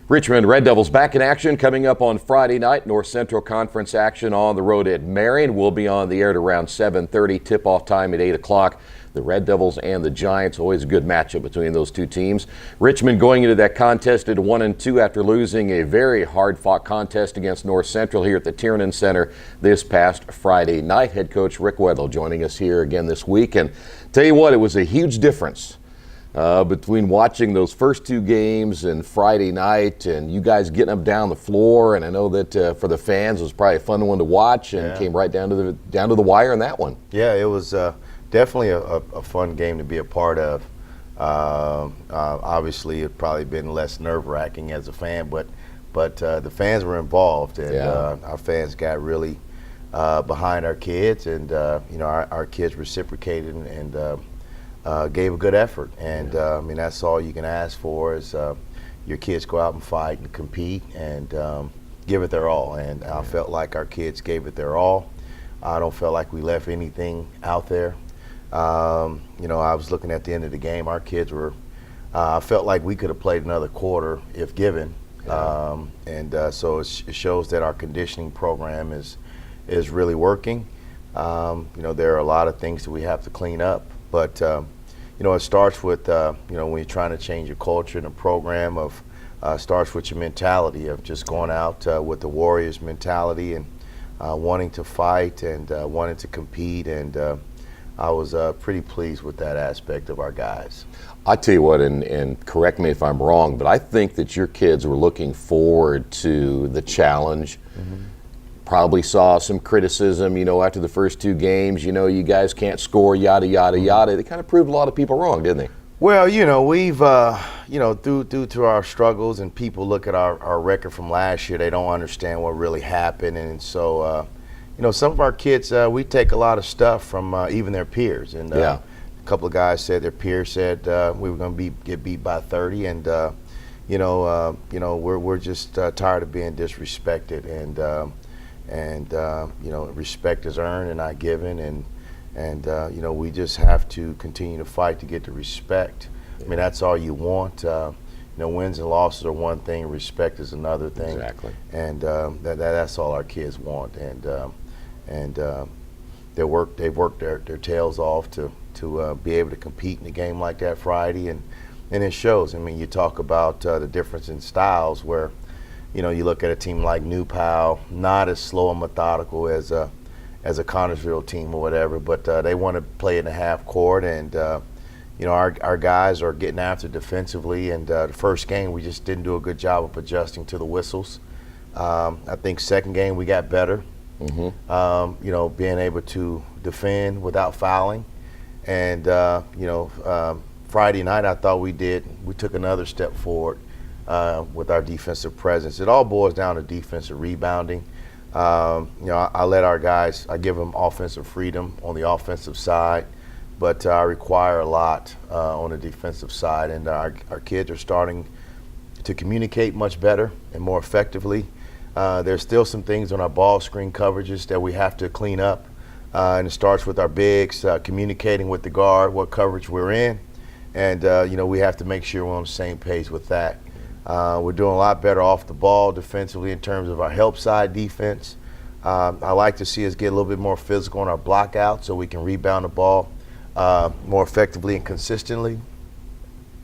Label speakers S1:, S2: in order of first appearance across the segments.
S1: Richmond Red Devils back in action coming up on Friday night. North Central Conference action on the road at Marion. We'll be on the air at around 7:30. Tip-off time at 8 o'clock. The Red Devils and the Giants, always a good matchup between those two teams. Richmond going into that contest at 1-2 after losing a very hard-fought contest against North Central here at the Tiernan Center this past Friday night. Head coach Rick WEDLOW joining us here again this week. And tell you what, it was a huge difference between watching those first two games and Friday night and you guys getting up down the floor. And I know that for the fans it was probably a fun one to watch and came right down to the wire in that one.
S2: Yeah, it was definitely a fun game to be a part of. Obviously it probably been less nerve-wracking as a fan, but the fans were involved, and our fans got really behind our kids, and our kids reciprocated and gave a good effort, and I mean, that's all you can ask for is your kids go out and fight and compete and give it their all, and I felt like our kids gave it their all. I don't feel like we left anything out there. I was looking at the end of the game, our kids were, I felt like we could have played another quarter if given, so it shows that our conditioning program is really working. There are a lot of things that we have to clean up, but it starts with, when you're trying to change your culture and a program starts with your mentality of just going out with the Warriors mentality and wanting to fight and wanting to compete, and I was pretty pleased with that aspect of our guys.
S1: I tell you what, and correct me if I'm wrong, but I think that your kids were looking forward to the challenge. Probably saw some criticism, after the first two games, you guys can't score, yada, yada, yada. They kind of proved a lot of people wrong, didn't they?
S2: Well, we've, due to our struggles, and people look at our record from last year, they don't understand what really happened. And so, some of our kids, we take a lot of stuff from even their peers. And a couple of guys said their peers said we were going to get beat by 30. And, we're just tired of being disrespected. And respect is earned and not given, and we just have to continue to fight to get the respect. I mean, that's all you want. Wins and losses are one thing, respect is another thing.
S1: Exactly.
S2: And that's all our kids want. And they've worked their tails off to be able to compete in a game like that Friday, and it shows. I mean, you talk about the difference in styles where. You look at a team like New Pal, not as slow and methodical as a Connersville team or whatever, but they want to play in the half court, and our guys are getting after defensively. And the first game we just didn't do a good job of adjusting to the whistles. I think second game we got better. Being able to defend without fouling, and Friday night I thought we took another step forward. With our defensive presence. It all boils down to defensive rebounding. I let our guys, I give them offensive freedom on the offensive side, but I require a lot on the defensive side, and our kids are starting to communicate much better and more effectively. There's still some things on our ball screen coverages that we have to clean up, and it starts with our bigs communicating with the guard what coverage we're in, and we have to make sure we're on the same page with that. We're doing a lot better off the ball defensively in terms of our help side defense. I like to see us get a little bit more physical on our block out so we can rebound the ball more effectively and consistently.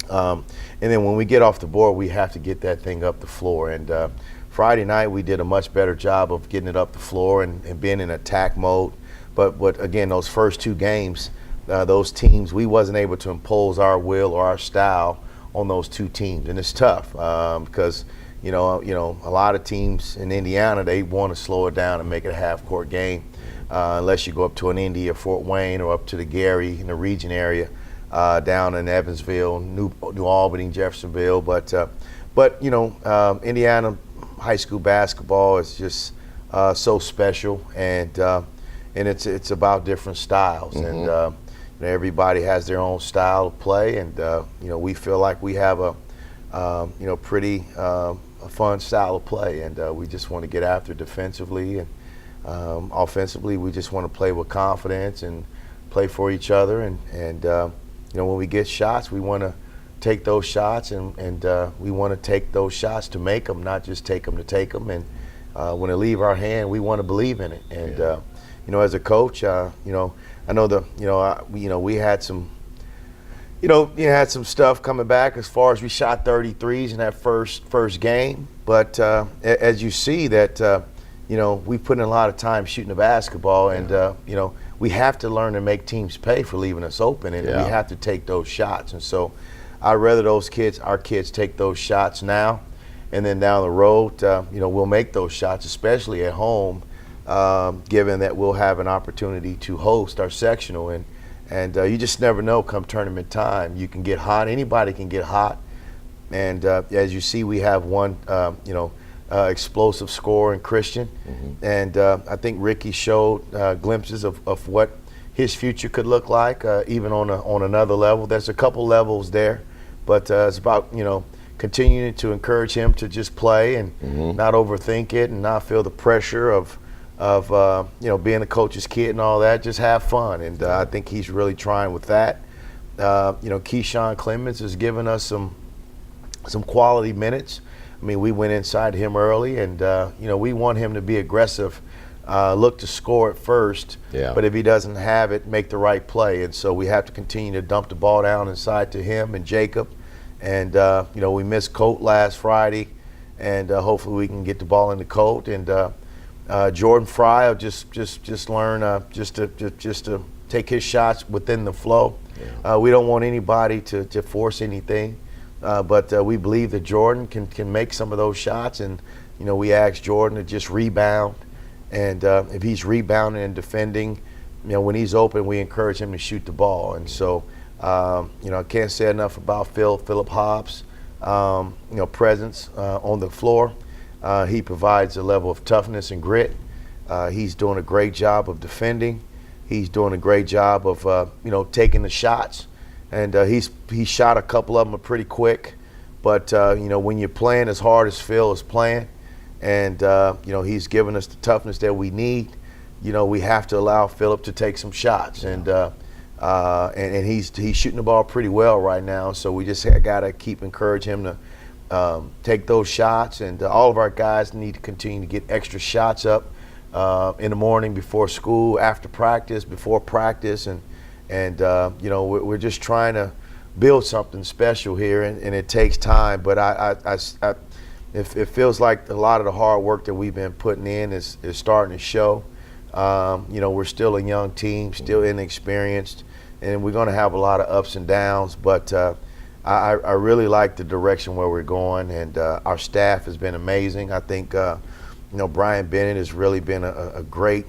S2: And then when we get off the board, we have to get that thing up the floor. And Friday night we did a much better job of getting it up the floor and being in attack mode. But again, those first two games, those teams, we wasn't able to impose our will or our style on those two teams, and it's tough because a lot of teams in Indiana, they want to slow it down and make it a half-court game, unless you go up to an Indy or Fort Wayne or up to the Gary in the region area, down in Evansville, New Albany, Jeffersonville. But Indiana high school basketball is just so special, and it's about different styles, and everybody has their own style of play, and we feel like we have a pretty fun style of play, and we just want to get after defensively, and offensively we just want to play with confidence and play for each other, and when we get shots we want to take those shots, and we want to take those shots to make them, not just take them to take them. And when they leave our hand, we want to believe in it. And you know, as a coach, you know, I know we had some. You had some stuff coming back as far as we shot 33s in that first game. But as you see that, you know, we put in a lot of time shooting the basketball, and you know, we have to learn to make teams pay for leaving us open, and we have to take those shots. And so I'd rather our kids take those shots now, and then down the road, you know, we'll make those shots, especially at home, given that we'll have an opportunity to host our sectional. And you just never know come tournament time. You can get hot. Anybody can get hot. And as you see, we have one, you know, explosive scorer in Christian. And I think Ricky showed glimpses of what his future could look like, even on another level. There's a couple levels there, but it's about, you know, continuing to encourage him to just play and not overthink it and not feel the pressure of you know, being a coach's kid and all that. Just have fun, and I think he's really trying with that. You know, Keyshawn Clemens has given us some quality minutes. I mean, we went inside him early, and you know, we want him to be aggressive, look to score at first, but if he doesn't have it, make the right play. And so we have to continue to dump the ball down inside to him and Jacob. And you know, we missed Colt last Friday, and hopefully we can get the ball into Colt. And Jordan Fry will just learn just to take his shots within the flow. We don't want anybody to force anything, but we believe that Jordan can make some of those shots. And you know, we asked Jordan to just rebound, and if he's rebounding and defending, you know, when he's open, we encourage him to shoot the ball. And so you know, I can't say enough about Philip Hobbs, you know, presence on the floor. He provides a level of toughness and grit. He's doing a great job of defending. He's doing a great job of you know, taking the shots, and he shot a couple of them pretty quick. But you know, when you're playing as hard as Phil is playing, and you know, he's given us the toughness that we need, you know, we have to allow Philip to take some shots. And he's shooting the ball pretty well right now. So we just got to keep encouraging him to take those shots, and all of our guys need to continue to get extra shots up in the morning, before school, after practice, before practice, and you know, we're just trying to build something special here, and it takes time. But it feels like a lot of the hard work that we've been putting in is starting to show. You know, we're still a young team, still inexperienced, and we're going to have a lot of ups and downs. But I really like the direction where we're going, and our staff has been amazing. I think you know, Brian Bennett has really been a great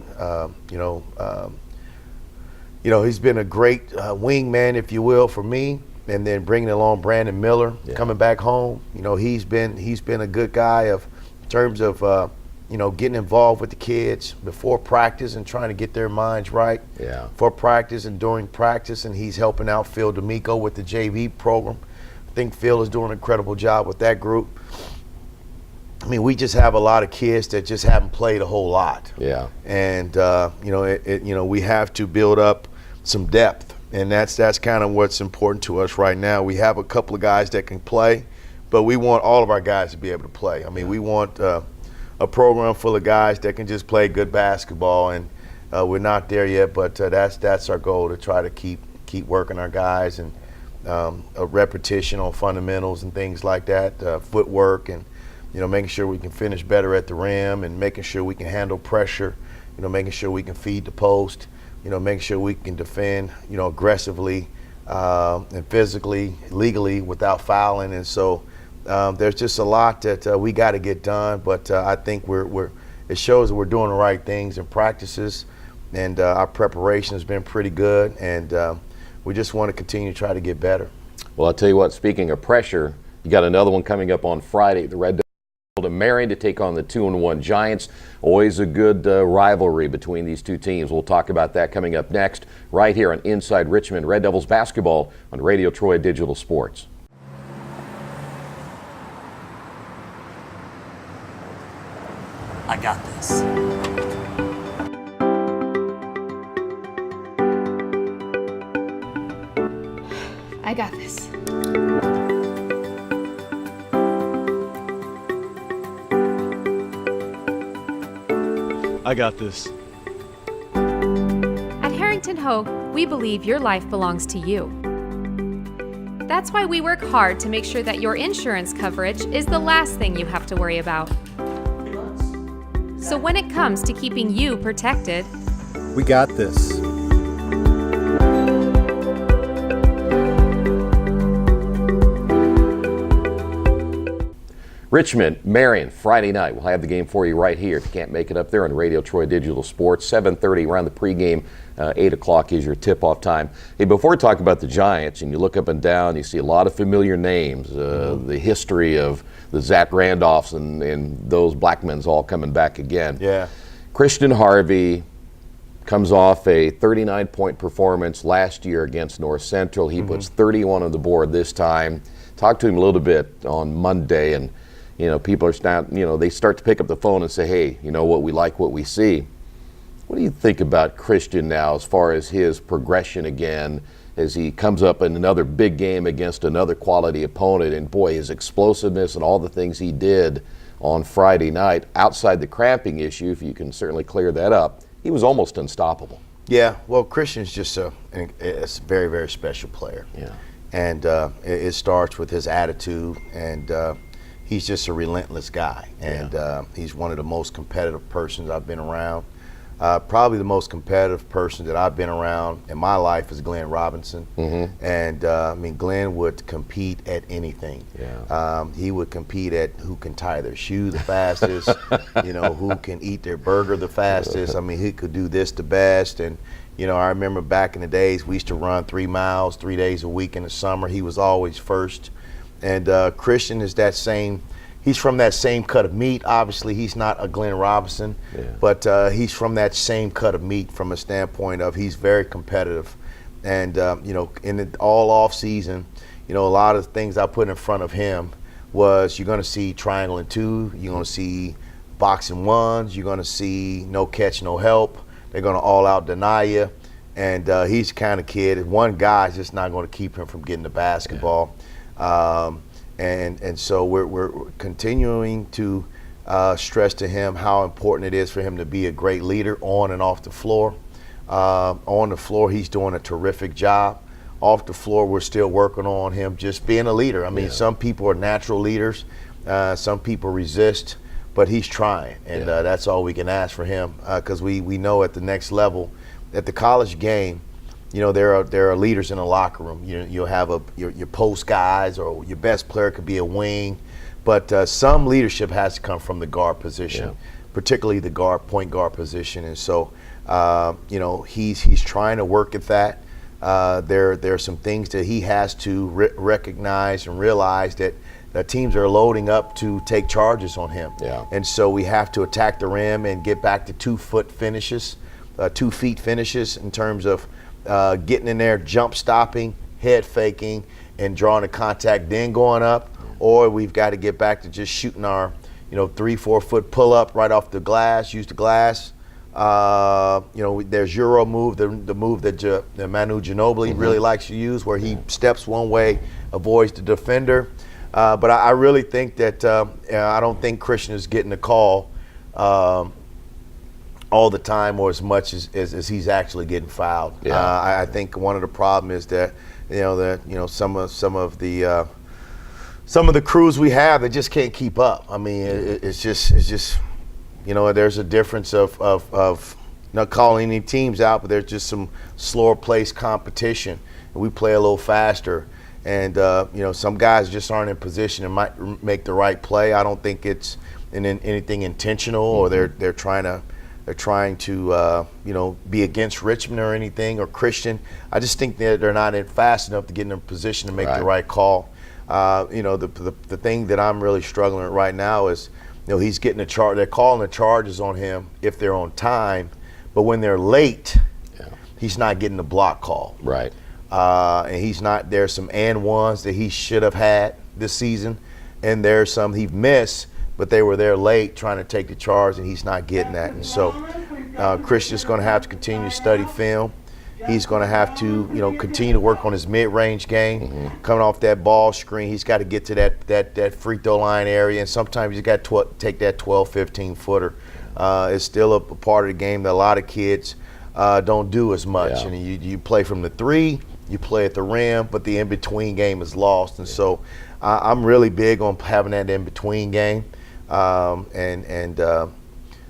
S2: you know, he's been a great wingman, if you will, for me. And then bringing along Brandon Miller, coming back home. You know, he's been a good guy in terms of you know, getting involved with the kids before practice and trying to get their minds right for practice and during practice. And he's helping out Phil D'Amico with the JV program. I think Phil is doing an incredible job with that group. I mean, we just have a lot of kids that just haven't played a whole lot. And you know, you know, we have to build up some depth, and that's kind of what's important to us right now. We have a couple of guys that can play, but we want all of our guys to be able to play. I mean, we want a program full of guys that can just play good basketball, and we're not there yet, but that's our goal, to try to keep working our guys, and a repetition on fundamentals and things like that, footwork, and you know, making sure we can finish better at the rim, and making sure we can handle pressure, you know, making sure we can feed the post, you know, making sure we can defend, you know, aggressively and physically, legally, without fouling. And so there's just a lot that we got to get done, but I think it shows that we're doing the right things in practices, and our preparation has been pretty good, and we just want to continue to try to get better.
S1: Well, I'll tell you what, speaking of pressure, you got another one coming up on Friday. The Red Devils to Marion to take on the 2-1 Giants. Always a good rivalry between these two teams. We'll talk about that coming up next, right here on Inside Richmond Red Devils basketball on Radio Troy Digital Sports.
S3: I got this.
S4: I got this. I got this.
S5: At Harrington Hogue, we believe your life belongs to you. That's why we work hard to make sure that your insurance coverage is the last thing you have to worry about. So when it comes to keeping you protected,
S6: we got this.
S1: Richmond, Marion, Friday night. We'll have the game for you right here. If you can't make it up there on Radio Troy Digital Sports, 7:30 around the pregame. 8 o'clock is your tip-off time. Hey, before we talk about the Giants, and you look up and down, you see a lot of familiar names. The history of the Zach Randolphs and those Blackmans all coming back again.
S2: Yeah.
S1: Christian Harvey comes off a 39-point performance last year against North Central. He puts 31 on the board this time. Talked to him a little bit on Monday, and people are they start to pick up the phone and say, hey, you know what, we like what we see. What do you think about Christian now as far as his progression again as he comes up in another big game against another quality opponent? And boy, his explosiveness and all the things he did on Friday night, outside the cramping issue, if you can certainly clear that up, he was almost unstoppable.
S2: Yeah, well, Christian's just a very, very special player.
S1: Yeah.
S2: And it starts with his attitude, and he's just a relentless guy. And he's one of the most competitive persons I've been around. Probably the most competitive person that I've been around in my life is Glenn Robinson. And Glenn would compete at anything.
S1: Yeah.
S2: He would compete at who can tie their shoe the fastest, who can eat their burger the fastest. He could do this the best. And I remember back in the days, we used to run 3 miles 3 days a week in the summer. He was always first. And Christian is that same. He's from that same cut of meat. Obviously, he's not a Glenn Robinson, but he's from that same cut of meat from a standpoint of he's very competitive. And, in the all off season, a lot of the things I put in front of him was you're going to see triangle and two, you're going to see boxing ones, you're going to see no catch, no help. They're going to all out deny you. And he's the kind of kid, one guy's just not going to keep him from getting the basketball. And so we're continuing to stress to him how important it is for him to be a great leader on and off the floor. On the floor, he's doing a terrific job. Off the floor, we're still working on him just being a leader. Some people are natural leaders. Some people resist, but he's trying. And that's all we can ask for him, because we know at the next level, at the college game, there are leaders in the locker room. You'll have your post guys, or your best player could be a wing, but some leadership has to come from the guard position, particularly the point guard position. And so, he's trying to work at that. There are some things that he has to recognize and realize that teams are loading up to take charges on him.
S1: Yeah.
S2: And so we have to attack the rim and get back to 2 feet finishes in terms of getting in there, jump stopping, head faking, and drawing a contact, then going up. Or we've got to get back to just shooting our, 3-4 foot pull up right off the glass, use the glass. There's Euro move, the move that Manu Ginobili really likes to use, where he steps one way, avoids the defender. But I really think that I don't think Christian is getting the call all the time, or as much as he's actually getting fouled. I think one of the problems is that some of the crews we have, they just can't keep up. It's just there's a difference of not calling any teams out, but there's just some slower pace competition, and we play a little faster. And some guys just aren't in position and might make the right play. I don't think it's anything intentional, or they're trying to be against Richmond or anything, or Christian. I just think that they're not fast enough to get in a position to make the right call. The thing that I'm really struggling with right now is, he's getting a charge. They're calling the charges on him if they're on time, but when they're late, he's not getting the block call.
S1: Right.
S2: And he's not. There's some and ones that he should have had this season, and there's some he missed, but they were there late trying to take the charge, and he's not getting that. And so Christian's going to have to continue to study film. He's going to have to, continue to work on his mid-range game, coming off that ball screen. He's got to get to that free throw line area, and sometimes he's got to take that 12, 15-footer. It's still a part of the game that a lot of kids don't do as much.
S1: Yeah.
S2: And you play from the three, you play at the rim, but the in-between game is lost. And so I'm really big on having that in-between game.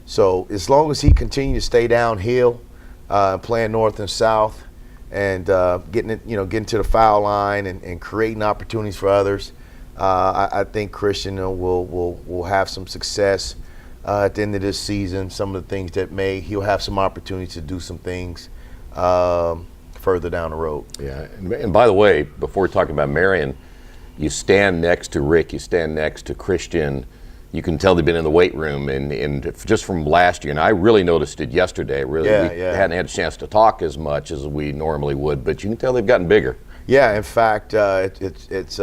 S2: So as long as he continues to stay downhill, playing north and south, and getting to the foul line and creating opportunities for others, I think Christian will have some success at the end of this season. Some of the things that he'll have some opportunities to do some things further down the road.
S1: Yeah, and by the way, before we talk about Marion, you stand next to Rick, you stand next to Christian. You can tell they've been in the weight room, and just from last year, and I really noticed it yesterday. We hadn't had a chance to talk as much as we normally would, but you can tell they've gotten bigger.
S2: Yeah, in fact, it's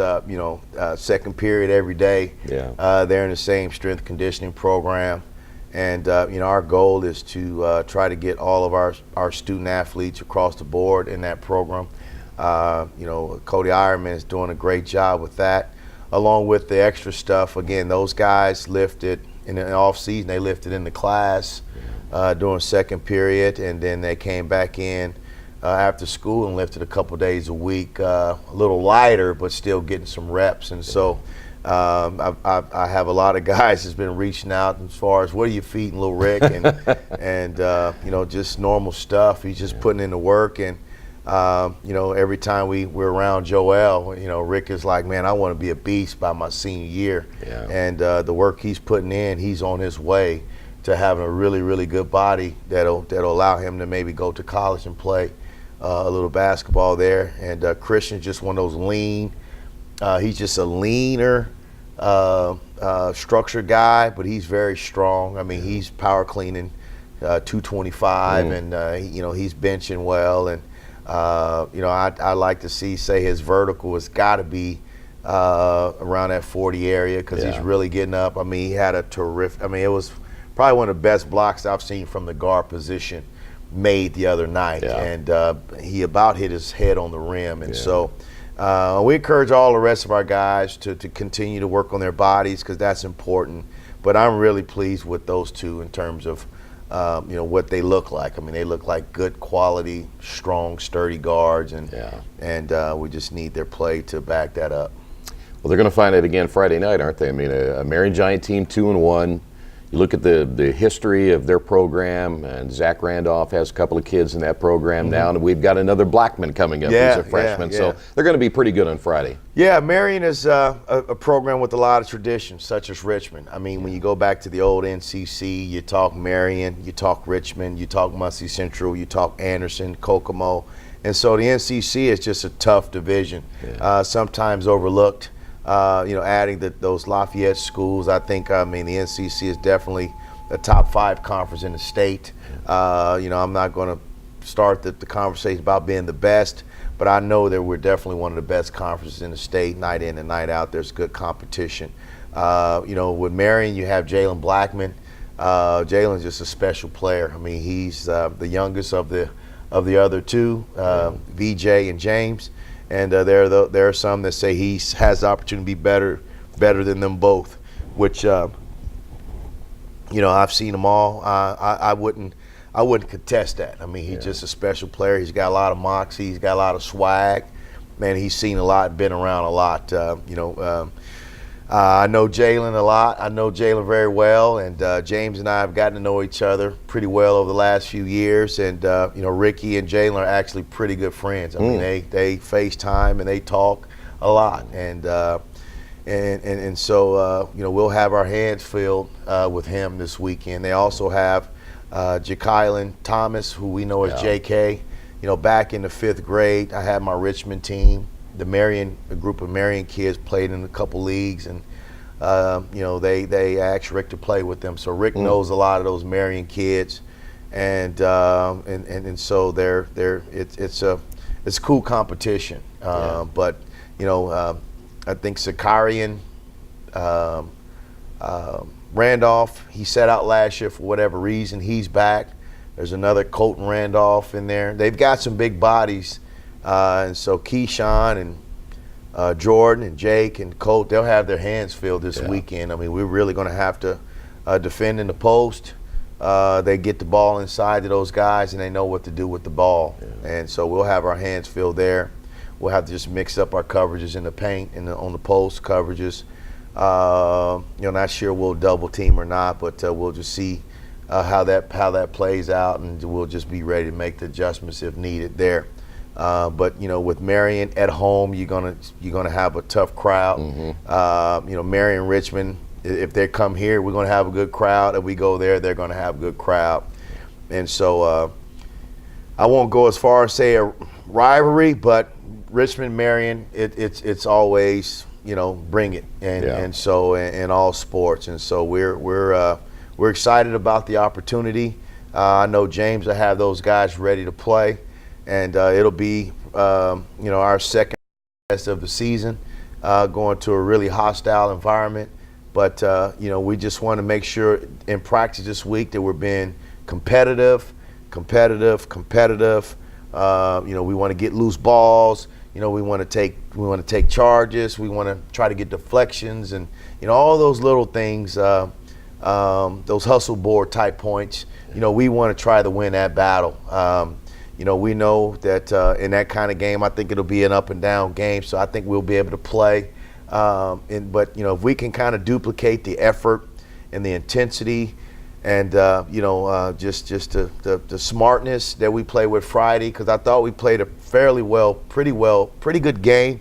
S2: second period every day.
S1: Yeah.
S2: They're in the same strength conditioning program, and our goal is to try to get all of our student athletes across the board in that program. Cody Ironman is doing a great job with that, along with the extra stuff. Again, those guys lifted in the off season. They lifted in the class during second period, and then they came back in after school and lifted a couple days a week, a little lighter, but still getting some reps. And so I have a lot of guys that's been reaching out as far as, what are you feeding little Rick? And just normal stuff. He's just putting in the work. And every time we're around Joel, Rick is like, man, I want to be a beast by my senior year.
S1: Yeah.
S2: And the work he's putting in, he's on his way to having a really, really good body that'll allow him to maybe go to college and play a little basketball there. And Christian's just one of those lean. He's just a leaner, structured guy, but he's very strong. I mean, he's power cleaning 225, and he's benching well. And I like to say his vertical has got to be around that 40 area, because he's really getting up. I mean, he had a terrific. I mean, it was probably one of the best blocks I've seen from the guard position made the other night, and he about hit his head on the rim. And so we encourage all the rest of our guys to continue to work on their bodies, because that's important. But I'm really pleased with those two in terms of what they look like. I mean, they look like good quality, strong, sturdy guards, and we just need their play to back that up.
S1: Well, they're going to find it again Friday night, aren't they? I mean, a Marion Giant team 2-1. You look at the history of their program, and Zach Randolph has a couple of kids in that program now, and we've got another Blackman coming up who's a freshman. So they're going to be pretty good on Friday. Yeah,
S2: Marion is a program with a lot of traditions, such as Richmond. I mean, when you go back to the old NCC, you talk Marion, you talk Richmond, you talk Muncie Central, you talk Anderson, Kokomo. And so the NCC is just a tough division, sometimes overlooked. Adding those Lafayette schools, I think, the NCC is definitely a top 5 conference in the state. I'm not going to start the conversation about being the best, but I know that we're definitely one of the best conferences in the state, night in and night out. There's good competition. With Marion, you have Jalen Blackman. Jalen's just a special player. I mean, he's the youngest of the other two, VJ and James. And there are some that say he has the opportunity to be better than them both, which I've seen them all. I wouldn't contest that. I mean, he's just a special player. He's got a lot of moxie. He's got a lot of swag. Man, he's seen a lot, been around a lot. I know Jalen a lot. I know Jalen very well, and James and I have gotten to know each other pretty well over the last few years. And Ricky and Jalen are actually pretty good friends. I mean, they FaceTime and they talk a lot, and so we'll have our hands filled with him this weekend. They also have Jakylan Thomas, who we know as JK. Back in the 5th grade, I had my Richmond team. A group of Marion kids played in a couple leagues, and they asked Rick to play with them. So Rick knows a lot of those Marion kids, and so it's cool competition. But I think Sakarian Randolph, he set out last year for whatever reason. He's back. There's another Colton Randolph in there. They've got some big bodies. And so Keyshawn and Jordan and Jake and Colt, they'll have their hands filled this weekend. I mean, we're really going to have to defend in the post, they get the ball inside to those guys and they know what to do with the ball. And so we'll have our hands filled there. We'll have to just mix up our coverages in the paint and on the post coverages. Not sure we'll double team or not, but we'll just see how that plays out, and we'll just be ready to make the adjustments if needed there. But with Marion at home, you're gonna have a tough crowd. Marion, Richmond, if they come here, we're gonna have a good crowd. If we go there, they're gonna have a good crowd. And so I won't go as far as say a rivalry, but Richmond, Marion, it's always bring it, and so in all sports. And so we're excited about the opportunity. I know James will have those guys ready to play. And it'll be, our second test of the season, going to a really hostile environment. But, we just want to make sure in practice this week that we're being competitive. We want to get loose balls. We want to take charges. We want to try to get deflections and, all those little things, those hustle board type points. We want to try to win that battle. We know that in that kind of game, I think it'll be an up and down game. So I think we'll be able to play. But if we can kind of duplicate the effort and the intensity and, just the smartness that we play with Friday, because I thought we played a pretty good game,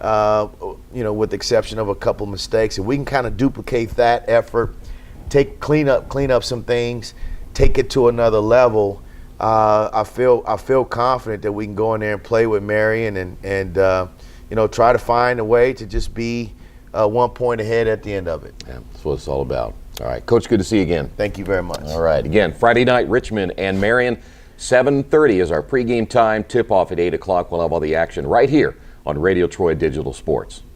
S2: with the exception of a couple mistakes. If we can kind of duplicate that effort, clean up some things, take it to another level, I feel confident that we can go in there and play with Marion and try to find a way to just be 1 point ahead at the end of it.
S1: Yeah, that's what it's all about. All right, Coach, good to see you again.
S2: Thank you very much.
S1: All right, again, Friday night, Richmond and Marion, 7:30 is our pregame time. Tip-off at 8 o'clock. We'll have all the action right here on Radio Troy Digital Sports.